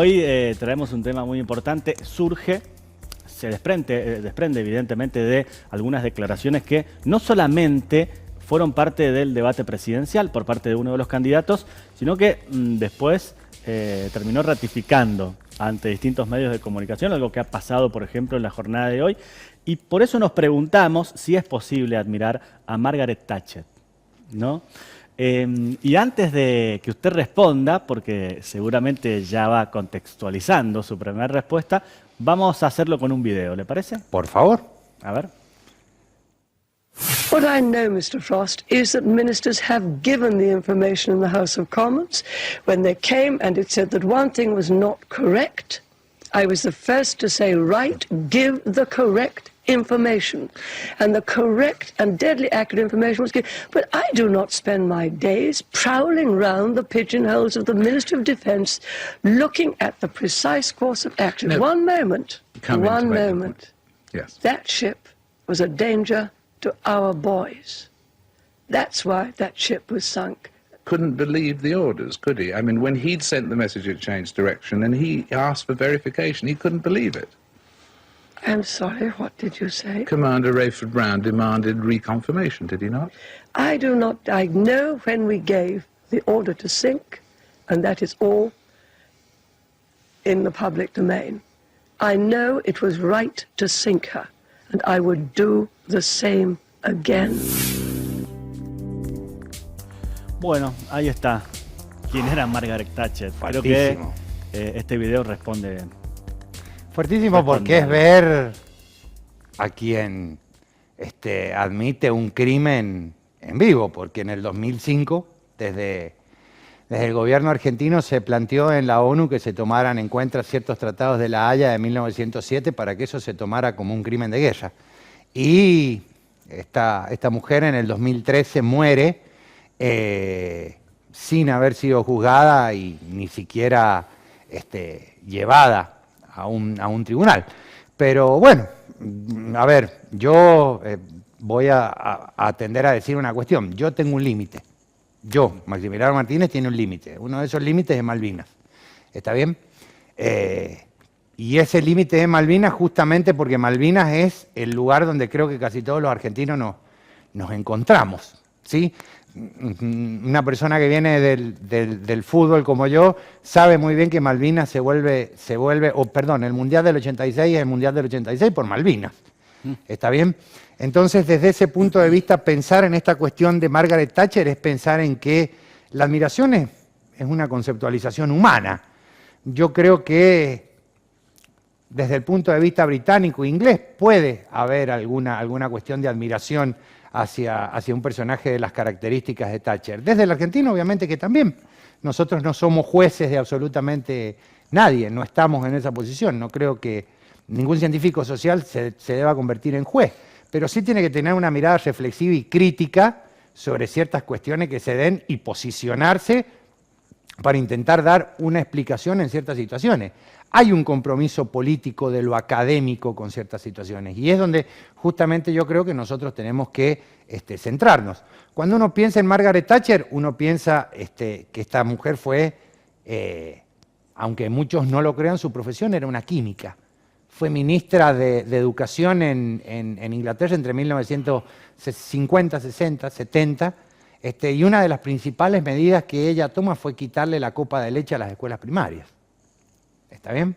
Hoy traemos un tema muy importante, se desprende evidentemente de algunas declaraciones que no solamente fueron parte del debate presidencial por parte de uno de los candidatos, sino que después terminó ratificando ante distintos medios de comunicación, algo que ha pasado, por ejemplo, en la jornada de hoy. Y por eso nos preguntamos si es posible admirar a Margaret Thatcher, ¿no? Y antes de que usted responda, porque seguramente ya va contextualizando su primera respuesta, vamos a hacerlo con un video, ¿le parece? Por favor. A ver. What I know, Mr. Frost, is that ministers have given the information in the House of Commons. When they came and it said that one thing was not correct, I was the first to say, right, give the correct information. And the correct and deadly accurate information was given. But I do not spend my days prowling round the pigeonholes of the Ministry of Defence looking at the precise course of action. No. One moment. Yes. That ship was a danger to our boys. That's why that ship was sunk. Couldn't believe the orders, could he? I mean, when he'd sent the message it changed direction and he asked for verification, he couldn't believe it. I'm sorry, what did you say? Commander Rayford Brown demanded reconfirmation, did he not? I do not. I know when we gave the order to sink, and that is all in the public domain. I know it was right to sink her, and I would do the same again. Bueno, ahí está. ¿Quién era Margaret Thatcher? Creo que este video responde. Fuertísimo, porque es ver a quien admite un crimen en vivo, porque en el 2005, desde el gobierno argentino se planteó en la ONU que se tomaran en cuenta ciertos tratados de La Haya de 1907 para que eso se tomara como un crimen de guerra. Y esta mujer en el 2013 muere sin haber sido juzgada y ni siquiera llevada a un tribunal. Pero bueno, a ver, yo voy a atender a decir una cuestión. Yo tengo un límite. Yo, Maximiliano Martínez, tiene un límite. Uno de esos límites es Malvinas. ¿Está bien? Y ese límite es Malvinas justamente porque Malvinas es el lugar donde creo que casi todos los argentinos nos encontramos, ¿sí? Una persona que viene del fútbol como yo sabe muy bien que Malvinas el Mundial del 86 es el Mundial del 86 por Malvinas. ¿Está bien? Entonces, desde ese punto de vista, pensar en esta cuestión de Margaret Thatcher es pensar en que la admiración es una conceptualización humana. Yo creo que desde el punto de vista británico e inglés puede haber alguna cuestión de admiración hacia un personaje de las características de Thatcher. Desde el argentino, obviamente que también. Nosotros no somos jueces de absolutamente nadie, no estamos en esa posición. No creo que ningún científico social se deba convertir en juez, pero sí tiene que tener una mirada reflexiva y crítica sobre ciertas cuestiones que se den y posicionarse para intentar dar una explicación en ciertas situaciones. Hay un compromiso político de lo académico con ciertas situaciones y es donde justamente yo creo que nosotros tenemos que centrarnos. Cuando uno piensa en Margaret Thatcher, uno piensa que esta mujer fue, aunque muchos no lo crean, su profesión era una química. Fue ministra de Educación en Inglaterra entre 1950, 60, 70, y una de las principales medidas que ella toma fue quitarle la copa de leche a las escuelas primarias. ¿Está bien?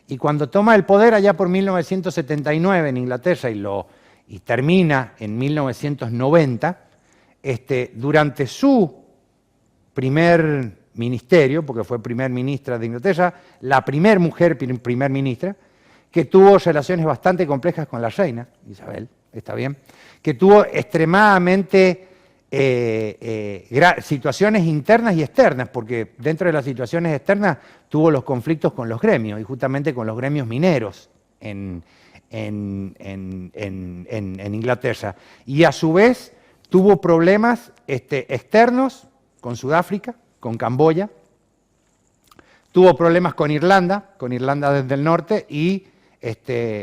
Y cuando toma el poder allá por 1979 en Inglaterra y termina en 1990, durante su primer ministerio, porque fue primer ministra de Inglaterra, la primer mujer primer ministra, que tuvo relaciones bastante complejas con la reina Isabel, ¿está bien? Que tuvo extremadamente situaciones internas y externas, porque dentro de las situaciones externas tuvo los conflictos con los gremios, y justamente con los gremios mineros en Inglaterra. Y a su vez tuvo problemas externos con Sudáfrica, con Camboya, tuvo problemas con Irlanda desde el norte, y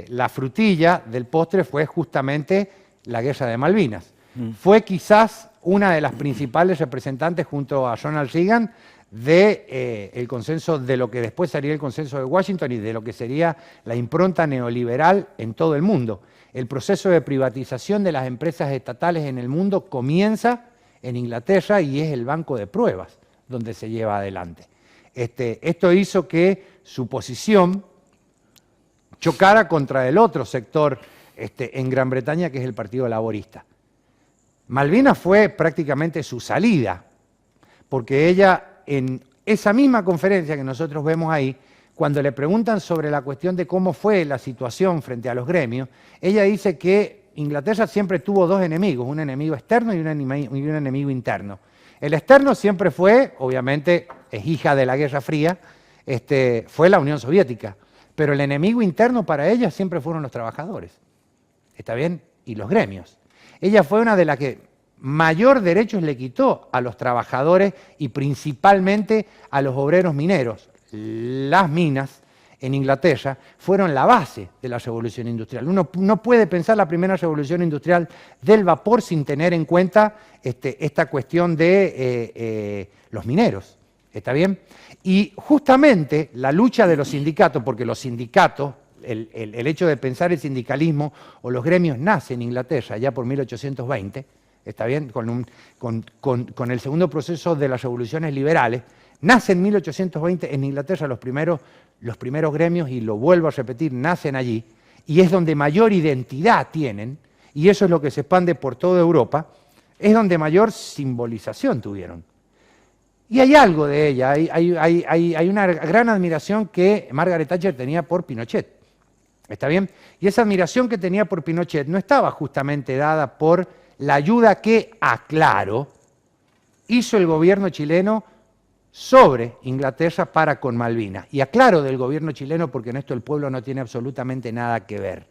la frutilla del postre fue justamente la guerra de Malvinas. Fue quizás una de las principales representantes junto a Ronald Reagan de el consenso, de lo que después sería el consenso de Washington y de lo que sería la impronta neoliberal en todo el mundo. El proceso de privatización de las empresas estatales en el mundo comienza en Inglaterra y es el banco de pruebas donde se lleva adelante. Esto hizo que su posición chocara contra el otro sector en Gran Bretaña, que es el Partido Laborista. Malvinas fue prácticamente su salida, porque ella, en esa misma conferencia que nosotros vemos ahí, cuando le preguntan sobre la cuestión de cómo fue la situación frente a los gremios, ella dice que Inglaterra siempre tuvo dos enemigos, un enemigo externo y un enemigo interno. El externo siempre fue, obviamente, es hija de la Guerra Fría, fue la Unión Soviética, pero el enemigo interno para ella siempre fueron los trabajadores, ¿está bien? Y los gremios. Ella fue una de las que mayor derechos le quitó a los trabajadores y principalmente a los obreros mineros. Las minas en Inglaterra fueron la base de la revolución industrial. Uno no puede pensar la primera revolución industrial del vapor sin tener en cuenta esta cuestión de los mineros, ¿está bien? Y justamente la lucha de los sindicatos, porque los sindicatos, el hecho de pensar el sindicalismo o los gremios nace en Inglaterra ya por 1820, ¿está bien? Con el segundo proceso de las revoluciones liberales, nace en 1820 en Inglaterra los primeros gremios, y lo vuelvo a repetir, nacen allí, y es donde mayor identidad tienen, y eso es lo que se expande por toda Europa, es donde mayor simbolización tuvieron. Y hay algo de ella, hay una gran admiración que Margaret Thatcher tenía por Pinochet, ¿está bien? Y esa admiración que tenía por Pinochet no estaba justamente dada por la ayuda que, aclaro, hizo el gobierno chileno sobre Inglaterra para con Malvinas. Y aclaro del gobierno chileno porque en esto el pueblo no tiene absolutamente nada que ver.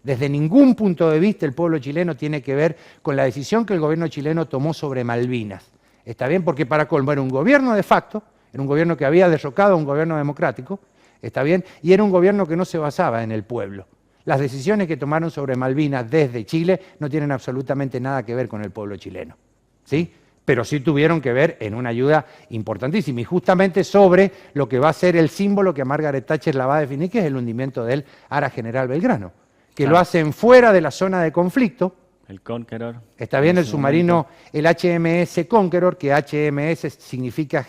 Desde ningún punto de vista el pueblo chileno tiene que ver con la decisión que el gobierno chileno tomó sobre Malvinas. ¿Está bien? Porque para colmo era un gobierno de facto, era un gobierno que había derrocado a un gobierno democrático, ¿está bien? Y era un gobierno que no se basaba en el pueblo. Las decisiones que tomaron sobre Malvinas desde Chile no tienen absolutamente nada que ver con el pueblo chileno, ¿sí? Pero sí tuvieron que ver en una ayuda importantísima, y justamente sobre lo que va a ser el símbolo que Margaret Thatcher la va a definir, que es el hundimiento del Ara General Belgrano, que lo hacen fuera de la zona de conflicto. El Conqueror. Está bien, el submarino, el HMS Conqueror, que HMS significa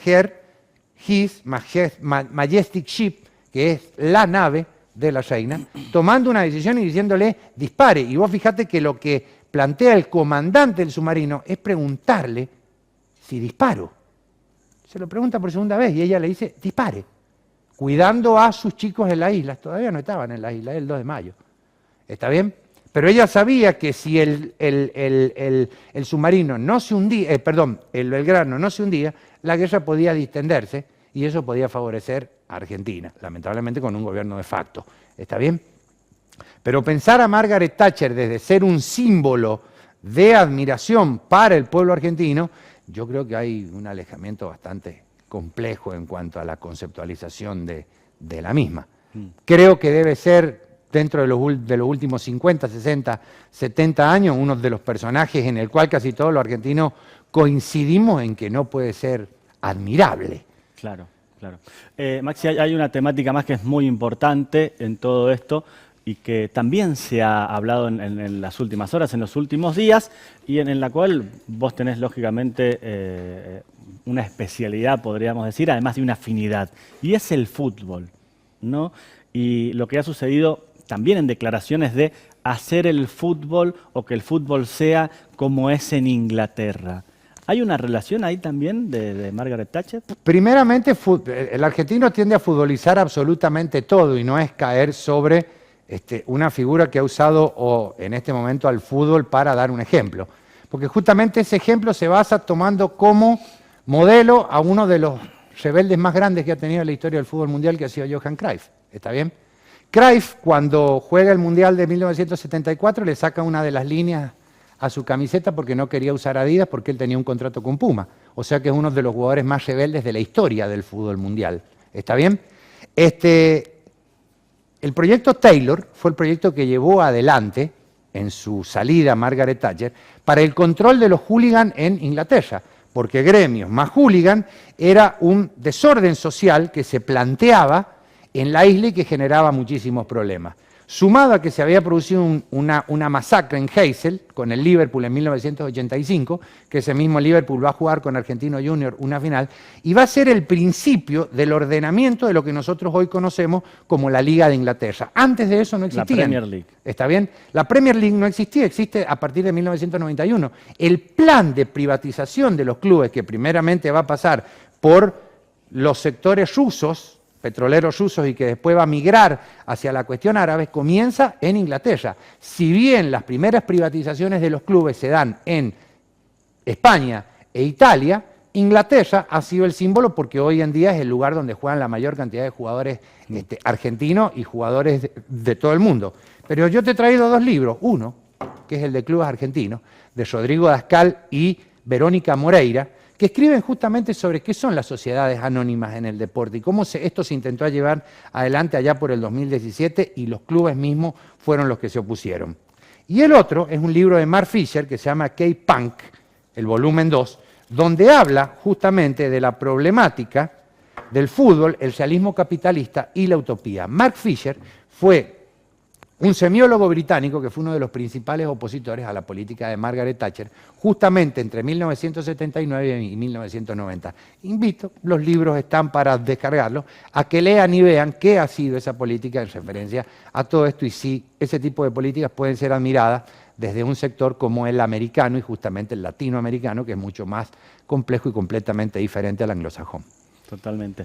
His Majestic Ship, que es la nave de la reina, tomando una decisión y diciéndole dispare. Y vos fíjate que lo que plantea el comandante del submarino es preguntarle si disparo. Se lo pregunta por segunda vez y ella le dice dispare, cuidando a sus chicos en las islas. Todavía no estaban en las islas, el 2 de mayo. ¿Está bien? Pero ella sabía que si el submarino no se hundía, el Belgrano no se hundía, la guerra podía distenderse y eso podía favorecer a Argentina, lamentablemente con un gobierno de facto. ¿Está bien? Pero pensar a Margaret Thatcher desde ser un símbolo de admiración para el pueblo argentino, yo creo que hay un alejamiento bastante complejo en cuanto a la conceptualización de la misma. Creo que debe ser, dentro de los últimos 50, 60, 70 años, uno de los personajes en el cual casi todos los argentinos coincidimos en que no puede ser admirable. Claro, claro. Maxi, hay una temática más que es muy importante en todo esto y que también se ha hablado en las últimas horas, en los últimos días, y en la cual vos tenés lógicamente una especialidad, podríamos decir, además de una afinidad, y es el fútbol, ¿no? Y lo que ha sucedido también en declaraciones de hacer el fútbol o que el fútbol sea como es en Inglaterra. ¿Hay una relación ahí también de Margaret Thatcher? Primeramente, el argentino tiende a futbolizar absolutamente todo y no es caer sobre una figura que ha usado en este momento al fútbol para dar un ejemplo. Porque justamente ese ejemplo se basa tomando como modelo a uno de los rebeldes más grandes que ha tenido la historia del fútbol mundial, que ha sido Johan Cruyff. ¿Está bien? Cruyff, cuando juega el Mundial de 1974, le saca una de las líneas a su camiseta porque no quería usar Adidas porque él tenía un contrato con Puma. O sea que es uno de los jugadores más rebeldes de la historia del fútbol mundial. ¿Está bien? El proyecto Taylor fue el proyecto que llevó adelante, en su salida Margaret Thatcher, para el control de los hooligans en Inglaterra, porque gremios más hooligan era un desorden social que se planteaba en la isla y que generaba muchísimos problemas. Sumado a que se había producido una masacre en Heysel con el Liverpool en 1985, que ese mismo Liverpool va a jugar con Argentino Junior una final, y va a ser el principio del ordenamiento de lo que nosotros hoy conocemos como la Liga de Inglaterra. Antes de eso no existía. La Premier League. ¿Está bien? La Premier League no existía, existe a partir de 1991. El plan de privatización de los clubes, que primeramente va a pasar por los sectores rusos, petroleros rusos, y que después va a migrar hacia la cuestión árabe, comienza en Inglaterra. Si bien las primeras privatizaciones de los clubes se dan en España e Italia, Inglaterra ha sido el símbolo porque hoy en día es el lugar donde juegan la mayor cantidad de jugadores argentinos y jugadores de todo el mundo. Pero yo te he traído dos libros, uno, que es el de Clubes Argentinos, de Rodrigo Dascal y Verónica Moreira, que escriben justamente sobre qué son las sociedades anónimas en el deporte y cómo esto se intentó llevar adelante allá por el 2017 y los clubes mismos fueron los que se opusieron. Y el otro es un libro de Mark Fisher que se llama K-Punk, el volumen 2, donde habla justamente de la problemática del fútbol, el realismo capitalista y la utopía. Mark Fisher fue un semiólogo británico que fue uno de los principales opositores a la política de Margaret Thatcher, justamente entre 1979 y 1990. Invito, los libros están para descargarlos, a que lean y vean qué ha sido esa política en referencia a todo esto y si ese tipo de políticas pueden ser admiradas desde un sector como el americano y justamente el latinoamericano, que es mucho más complejo y completamente diferente al anglosajón. Totalmente.